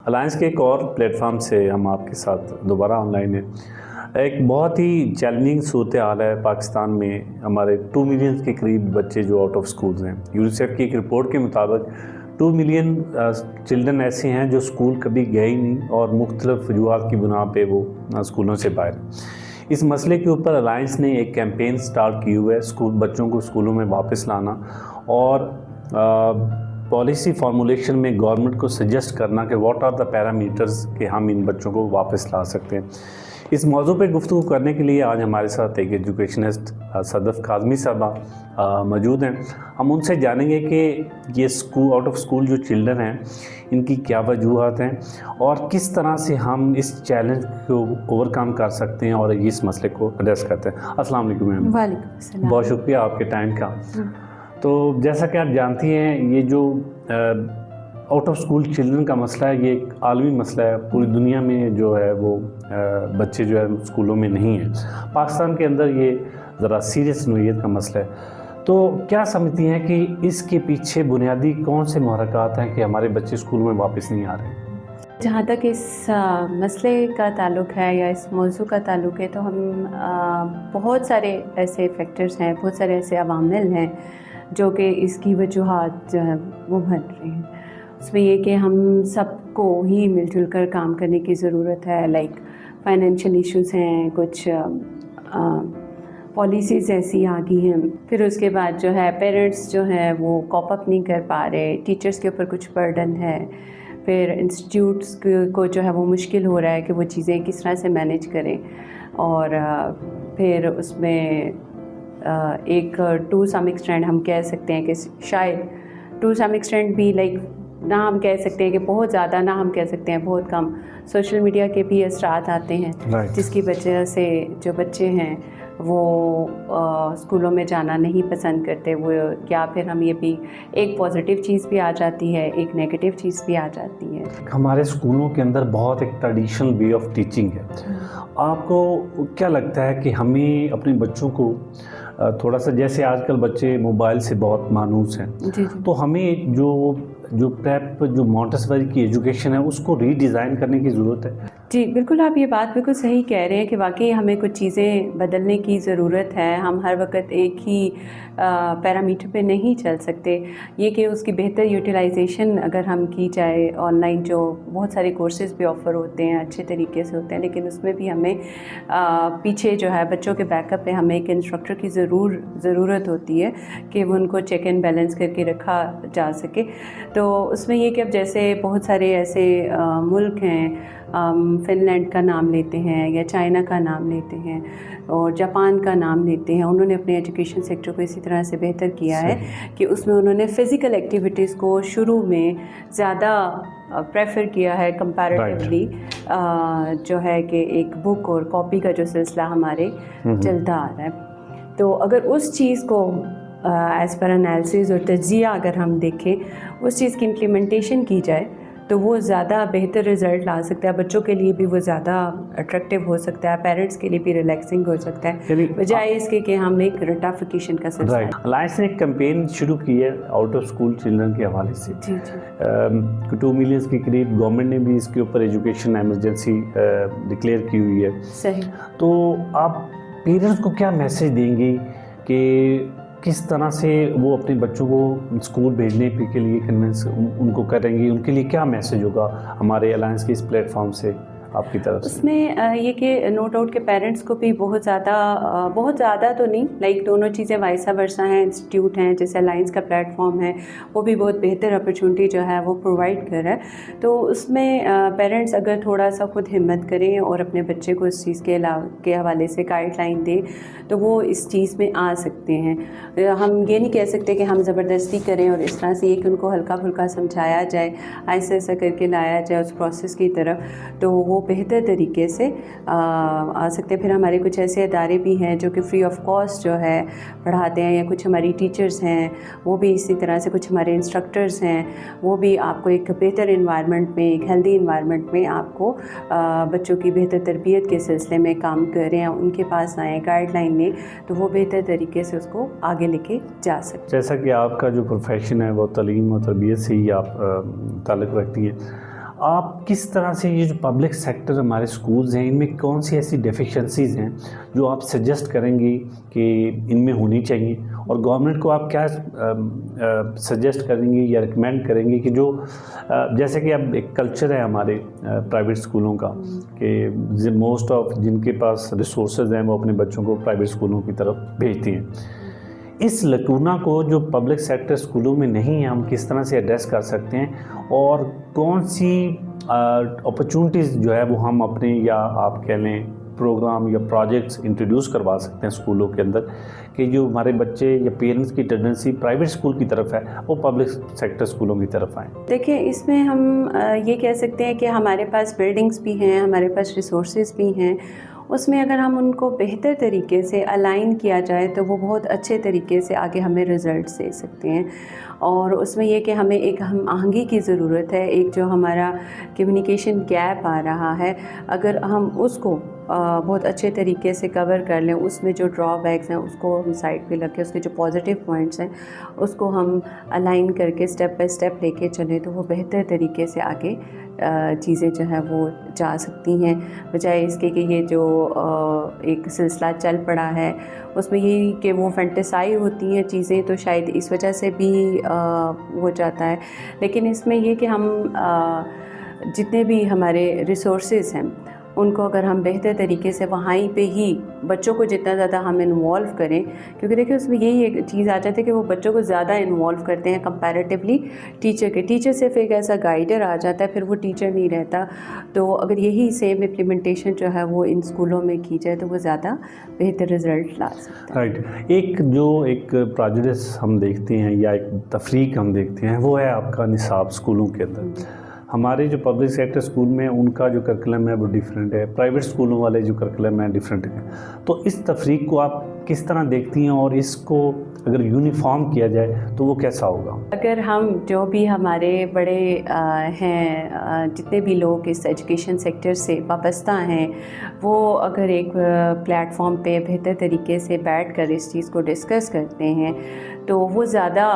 Alliance کے ایک اور پلیٹ فارم سے ہم آپ کے ساتھ دوبارہ آن لائن ہیں۔ ایک بہت ہی چیلنجنگ صورتحال ہے پاکستان میں، ہمارے 2 ملین کے قریب بچے جو آؤٹ آف سکولز ہیں۔ یونیسیف کی ایک رپورٹ کے مطابق 2 ملین چلڈرن ایسے ہیں جو اسکول کبھی گئے ہی نہیں اور مختلف وجوہات کی بنا پہ وہ اسکولوں سے باہر ہیں۔ اس مسئلے کے اوپر الائنس نے ایک کیمپین سٹارٹ کی ہوئی ہے، بچوں کو اسکولوں میں واپس لانا اور پالیسی فارمولیشن میں گورنمنٹ کو سجیسٹ کرنا کہ واٹ آر دا پیرامیٹرز کہ ہم ان بچوں کو واپس لا سکتے ہیں۔ اس موضوع پہ گفتگو کرنے کے لیے آج ہمارے ساتھ ایک ایجوکیشنسٹ صدف کاظمی صاحبہ موجود ہیں۔ ہم ان سے جانیں گے کہ یہ آؤٹ آف اسکول جو چلڈرن ہیں ان کی کیا وجوہات ہیں اور کس طرح سے ہم اس چیلنج کو اوور کم کر سکتے ہیں اور اس مسئلے کو ایڈریس کرتے ہیں۔ السلام علیکم میم۔ وعلیکم السلام۔ بہت شکریہ آپ کے ٹائم کا۔ تو جیسا کہ آپ جانتی ہیں یہ جو آؤٹ آف اسکول چلڈرن کا مسئلہ ہے یہ ایک عالمی مسئلہ ہے، پوری دنیا میں جو ہے وہ بچے جو ہے اسکولوں میں نہیں ہیں۔ پاکستان کے اندر یہ ذرا سیریس نوعیت کا مسئلہ ہے، تو کیا سمجھتی ہیں کہ اس کے پیچھے بنیادی کون سے محرکات ہیں کہ ہمارے بچے اسکول میں واپس نہیں آ رہے ہیں؟ جہاں تک اس مسئلے کا تعلق ہے یا اس موضوع کا تعلق ہے تو ہم بہت سارے ایسے فیکٹرز ہیں، بہت سارے ایسے عوامل ہیں جو کہ اس کی وجوہات جو ہے وہ بن رہی ہیں۔ اس میں یہ کہ ہم سب کو ہی مل جل کر کام کرنے کی ضرورت ہے، لائک فائنینشیل ایشوز ہیں، کچھ پالیسیز ایسی آ گئی ہیں، پھر اس کے بعد جو ہے پیرنٹس جو ہیں وہ کوپ اپ نہیں کر پا رہے، ٹیچرز کے اوپر کچھ برڈن ہے، پھر انسٹیٹیوٹس کو جو ہے وہ مشکل ہو رہا ہے کہ وہ چیزیں کس طرح سے مینیج کریں، اور پھر اس میں ایک ٹو سم ایکسٹینٹ ہم کہہ سکتے ہیں کہ شاید ٹو سم ایکسٹینٹ بھی لائک نہ ہم کہہ سکتے ہیں کہ بہت زیادہ، نہ ہم کہہ سکتے ہیں بہت کم، سوشل میڈیا کے بھی اثرات آتے ہیں جس کی وجہ سے جو بچے ہیں وہ اسکولوں میں جانا نہیں پسند کرتے، وہ یا پھر ہم یہ بھی ایک پازیٹیو چیز بھی آ جاتی ہے، ایک نیگیٹیو چیز بھی آ جاتی ہے۔ ہمارے اسکولوں کے اندر بہت ایک ٹریڈیشنل وے آف ٹیچنگ ہے، آپ کو کیا لگتا ہے کہ ہمیں اپنے بچوں کو تھوڑا سا، جیسے آج کل بچے موبائل سے بہت مانوس ہیں، تو ہمیں جو پریپ جو مونٹیسوری کی ایجوکیشن ہے اس کو ری ڈیزائن کرنے کی ضرورت ہے؟ جی بالکل، آپ یہ بات بالکل صحیح کہہ رہے ہیں کہ واقعی ہمیں کچھ چیزیں بدلنے کی ضرورت ہے۔ ہم ہر وقت ایک ہی پیرامیٹر پہ نہیں چل سکتے، یہ کہ اس کی بہتر یوٹیلائزیشن اگر ہم کی جائے، آن لائن جو بہت سارے کورسز بھی آفر ہوتے ہیں اچھے طریقے سے ہوتے ہیں، لیکن اس میں بھی ہمیں پیچھے جو ہے بچوں کے بیک اپ پہ ہمیں ایک انسٹرکٹر کی ضرورت ہوتی ہے کہ وہ ان کو چیک اینڈ بیلنس کر کے رکھا جا سکے۔ تو اس میں یہ کہ اب جیسے بہت سارے ایسے ملک ہیں، فن لینڈ کا نام لیتے ہیں یا چائنا کا نام لیتے ہیں اور جاپان کا نام لیتے ہیں، انہوں نے اپنے ایجوکیشن سیکٹر کو اسی طرح سے بہتر کیا ہے کہ اس میں انہوں نے فزیکل ایکٹیویٹیز کو شروع میں زیادہ پریفر کیا ہے کمپیریٹیولی، جو ہے کہ ایک بک اور کاپی کا جو سلسلہ ہمارے چلتا آ رہا ہے۔ تو اگر اس چیز کو ایز پر انالیسز اور تجزیہ اگر ہم دیکھیں، اس چیز کی امپلیمنٹیشن کی جائے تو وہ زیادہ بہتر رزلٹ لا سکتا ہے، بچوں کے لیے بھی وہ زیادہ اٹریکٹیو ہو سکتا ہے، پیرنٹس کے لیے بھی ریلیکسنگ ہو سکتا ہے، بجائے اس کے کہ ہم ایک رٹافیکیشن کا سلسلہ۔ الائنس نے ایک کیمپین شروع کی ہے آؤٹ آف اسکول چلڈرن کے حوالے سے، 2 ملین کے قریب، گورنمنٹ نے بھی اس کے اوپر ایجوکیشن ایمرجنسی ڈکلیئر کی ہوئی ہے۔ صحیح۔ تو آپ پیرنٹس کو کیا میسج دیں گے کہ کس طرح سے وہ اپنے بچوں کو اسکول بھیجنے کے لیے کنونس ان کو کریں گے، ان کے لیے کیا میسج ہوگا ہمارے الائنس کے اس پلیٹ فارم سے آپ کی طرف سے؟ اس میں یہ کہ نو ڈاؤٹ کہ پیرنٹس کو بھی بہت زیادہ تو نہیں، لائک دونوں چیزیں وائسا ورسا ہیں، انسٹیٹیوٹ ہیں جیسے الائنس کا پلیٹ فارم ہے وہ بھی بہت بہتر اپرچونٹی جو ہے وہ پرووائڈ کر رہا ہے۔ تو اس میں پیرنٹس اگر تھوڑا سا خود ہمت کریں اور اپنے بچے کو اس چیز کے حوالے سے گائیڈ لائن دیں تو وہ اس چیز میں آ سکتے ہیں۔ ہم یہ نہیں کہہ سکتے کہ ہم زبردستی کریں اور اس طرح سے یہ کہ ان کو ہلکا پھلکا سمجھایا جائے، ایسا ایسا کر کے لایا جائے اس پروسیس کی طرف، تو وہ بہتر طریقے سے آ سکتے ہیں۔ پھر ہمارے کچھ ایسے ادارے بھی ہیں جو کہ فری آف کاسٹ جو ہے پڑھاتے ہیں، یا کچھ ہماری ٹیچرز ہیں وہ بھی اسی طرح سے، کچھ ہمارے انسٹرکٹرز ہیں وہ بھی آپ کو ایک بہتر انوائرمنٹ میں، ایک ہیلدی انوائرمنٹ میں آپ کو بچوں کی بہتر تربیت کے سلسلے میں کام کر رہے ہیں، ان کے پاس آئیں، گائیڈ لائن لیں تو وہ بہتر طریقے سے اس کو آگے لے کے جا سکتے ہیں۔ جیسا کہ آپ کا جو پروفیشن ہے وہ تعلیم و تربیت سے ہی آپ تعلق رکھتی ہیں، آپ کس طرح سے یہ جو پبلک سیکٹر ہمارے سکولز ہیں ان میں کون سی ایسی ڈیفیشنسیز ہیں جو آپ سجیسٹ کریں گی کہ ان میں ہونی چاہیے، اور گورنمنٹ کو آپ کیا سجیسٹ کریں گے یا ریکمینڈ کریں گے کہ جو جیسے کہ اب ایک کلچر ہے ہمارے پرائیویٹ اسکولوں کا کہ موسٹ آف جن کے پاس ریسورسز ہیں وہ اپنے بچوں کو پرائیویٹ اسکولوں کی طرف بھیجتی ہیں، اس لکونہ کو جو پبلک سیکٹر اسکولوں میں نہیں ہے ہم کس طرح سے ایڈریس کر سکتے ہیں، اور کون سی اپرچونٹیز جو ہے وہ ہم اپنے یا آپ کہہ لیں پروگرام یا پروجیکٹس انٹروڈیوس کروا سکتے ہیں اسکولوں کے اندر کہ جو ہمارے بچے یا پیرنٹس کی ٹینڈنسی پرائیویٹ اسکول کی طرف ہے وہ پبلک سیکٹر اسکولوں کی طرف آئیں؟ دیکھیں، اس میں ہم یہ کہہ سکتے ہیں کہ ہمارے پاس بلڈنگس بھی ہیں، ہمارے پاس ریسورسز بھی ہیں، اس میں اگر ہم ان کو بہتر طریقے سے الائن کیا جائے تو وہ بہت اچھے طریقے سے آگے ہمیں رزلٹس دے سکتے ہیں۔ اور اس میں یہ کہ ہمیں ایک ہم آہنگی کی ضرورت ہے، ایک جو ہمارا کمیونیکیشن گیپ آ رہا ہے، اگر ہم اس کو بہت اچھے طریقے سے کور کر لیں، اس میں جو ڈرا بیکس ہیں اس کو ہم سائڈ پہ رکھ کے اس کے جو پازیٹیو پوائنٹس ہیں اس کو ہم الائن کر کے اسٹیپ بائی اسٹیپ لے کے چلیں تو وہ بہتر طریقے سے آگے چیزیں جو ہیں وہ جا سکتی ہیں، بجائے اس کے کہ یہ جو ایک سلسلہ چل پڑا ہے اس میں یہی کہ وہ فینٹیسائی ہوتی ہیں چیزیں، تو شاید اس وجہ سے بھی ہو جاتا ہے۔ لیکن اس میں یہ کہ ہم جتنے بھی ہمارے ریسورسز ہیں ان کو اگر ہم بہتر طریقے سے وہیں پہ ہی بچوں کو جتنا زیادہ ہم انوالو کریں، کیونکہ دیکھیں اس میں یہی ایک چیز آ جاتی ہے کہ وہ بچوں کو زیادہ انوالو کرتے ہیں کمپیریٹیولی ٹیچر کے، ٹیچر صرف ایک ایسا گائیڈر آ جاتا ہے، پھر وہ ٹیچر نہیں رہتا۔ تو اگر یہی سیم امپلیمنٹیشن جو ہے وہ ان اسکولوں میں کی جائے تو وہ زیادہ بہتر رزلٹ لا سکتا ہے۔ رائٹ، ایک پراجڈس ہم دیکھتے ہیں یا ایک تفریق ہم دیکھتے ہیں وہ ہے آپ کا نصاب اسکولوں کے اندر۔ ہمارے جو پبلک سیکٹر اسکول میں ان کا جو کرکلم ہے وہ ڈیفرنٹ ہے، پرائیویٹ اسکولوں والے جو کرکلم ہے ڈیفرنٹ ہے، تو اس تفریق کو آپ کس طرح دیکھتی ہیں اور اس کو اگر یونیفارم کیا جائے تو وہ کیسا ہوگا؟ اگر ہم جو بھی ہمارے بڑے ہیں جتنے بھی لوگ اس ایجوکیشن سیکٹر سے وابستہ ہیں وہ اگر ایک پلیٹ فارم پہ بہتر طریقے سے بیٹھ کر اس چیز کو ڈسکس کرتے ہیں تو وہ زیادہ،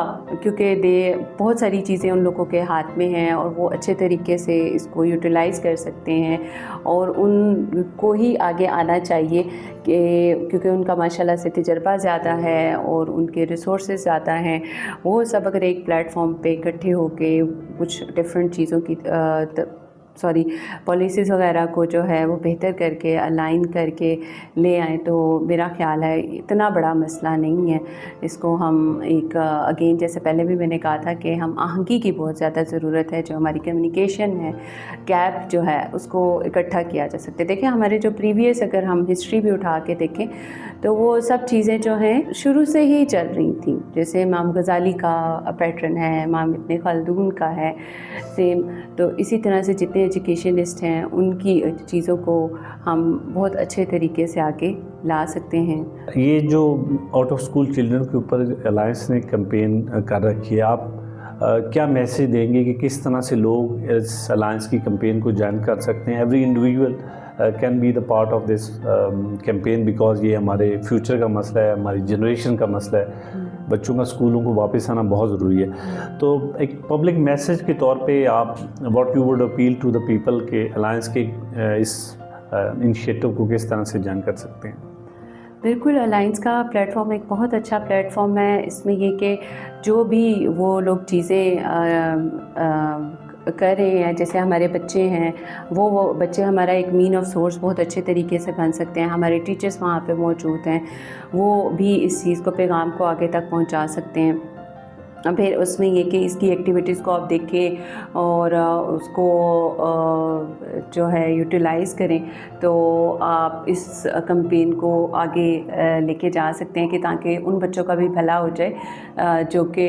کیونکہ بہت ساری چیزیں ان لوگوں کے ہاتھ میں ہیں اور وہ اچھے طریقے سے اس کو یوٹیلائز کر سکتے ہیں، اور ان کو ہی آگے آنا چاہیے کہ کیونکہ ان کا ماشاءاللہ سے تجربہ زیادہ ہے اور ان کے ریسورسز زیادہ ہیں، وہ سب اگر ایک پلیٹ فارم پہ اکٹھے ہو کے کچھ ڈفرینٹ چیزوں کی پالیسیز وغیرہ کو جو ہے وہ بہتر کر کے الائن کر کے لے آئیں تو میرا خیال ہے اتنا بڑا مسئلہ نہیں ہے۔ اس کو ہم ایک اگین جیسے پہلے بھی میں نے کہا تھا کہ ہم آہنگی کی بہت زیادہ ضرورت ہے، جو ہماری کمیونیکیشن ہے گیپ جو ہے اس کو اکٹھا کیا جا سکتا ہے۔ دیکھیں ہمارے جو پریویس اگر ہم ہسٹری بھی اٹھا کے دیکھیں تو وہ سب چیزیں جو ہیں شروع سے ہی چل رہی تھیں، جیسے امام غزالی کا پیٹرن ہے، امام ابن خلدون کا ہے سیم، تو اسی طرح سے جتنے ایجوکیشنسٹ ہیں ان کی چیزوں کو ہم بہت اچھے طریقے سے آگے لا سکتے ہیں۔ یہ جو آؤٹ آف اسکول چلڈرن کے اوپر الائنس نے کمپین کر رکھی ہے، آپ کیا میسیج دیں گے کہ کس طرح سے لوگ اس الائنس کی کمپین کو جوائن کر سکتے ہیں؟ Every individual can be the part of this campaign because یہ ہمارے فیوچر کا مسئلہ ہے، ہماری جنریشن کا مسئلہ ہے، بچوں کا اسکولوں کو واپس آنا بہت ضروری ہے۔ تو ایک پبلک میسیج کے طور پہ آپ what you would appeal to the people کہ الائنس کے اس انیشیٹو کو کس طرح سے جوائن کر سکتے ہیں؟ بالکل، الائنس کا پلیٹ فارم ایک بہت اچھا پلیٹ فارم ہے۔ اس میں یہ کہ جو بھی وہ لوگ چیزیں کر رہے ہیں، جیسے ہمارے بچے ہیں وہ بچے ہمارا ایک مین آف سورس بہت اچھے طریقے سے بن سکتے ہیں، ہمارے ٹیچرز وہاں پہ موجود ہیں، وہ بھی اس چیز کو پیغام کو آگے تک پہنچا سکتے ہیں۔ پھر اس میں یہ کہ اس کی ایکٹیویٹیز کو آپ دیکھیں اور اس کو جو ہے یوٹیلائز کریں تو آپ اس کمپین کو آگے لے کے جا سکتے ہیں کہ تاکہ ان بچوں کا بھی بھلا ہو جائے جو کہ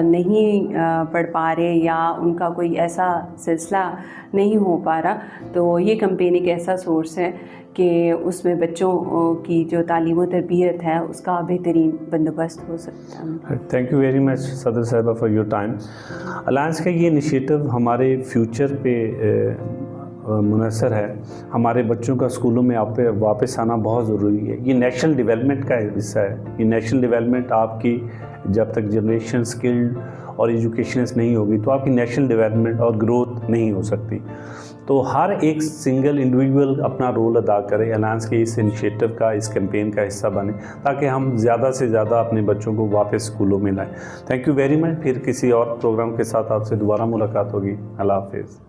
نہیں پڑھ پا رہے یا ان کا کوئی ایسا سلسلہ نہیں ہو پا رہا، تو یہ کمپین ایک ایسا سورس ہے کہ اس میں بچوں کی جو تعلیم و تربیت ہے اس کا بہترین بندوبست ہو سکتا ہے۔ تھینک یو ویری مچ صدر صاحبہ فار یور ٹائم۔ الائنس کا یہ انیشیٹو ہمارے فیوچر پہ منحصر ہے، ہمارے بچوں کا اسکولوں میں واپس آنا بہت ضروری ہے، یہ نیشنل ڈیولپمنٹ کا حصہ ہے، یہ نیشنل ڈیولپمنٹ آپ کی جب تک جنریشن اسکلڈ اور ایجوکیشنس نہیں ہوگی تو آپ کی نیشنل ڈیولپمنٹ اور گروتھ نہیں ہو سکتی. تو ہر ایک سنگل انڈیویجول اپنا رول ادا کرے, الائنس کے اس انیشیٹو کا, اس کیمپین کا حصہ بنے, تاکہ ہم زیادہ سے زیادہ اپنے بچوں کو واپس اسکولوں میں لائیں. Thank you very much. پھر کسی اور پروگرام کے ساتھ آپ سے دوبارہ ملاقات ہوگی. اللہ حافظ.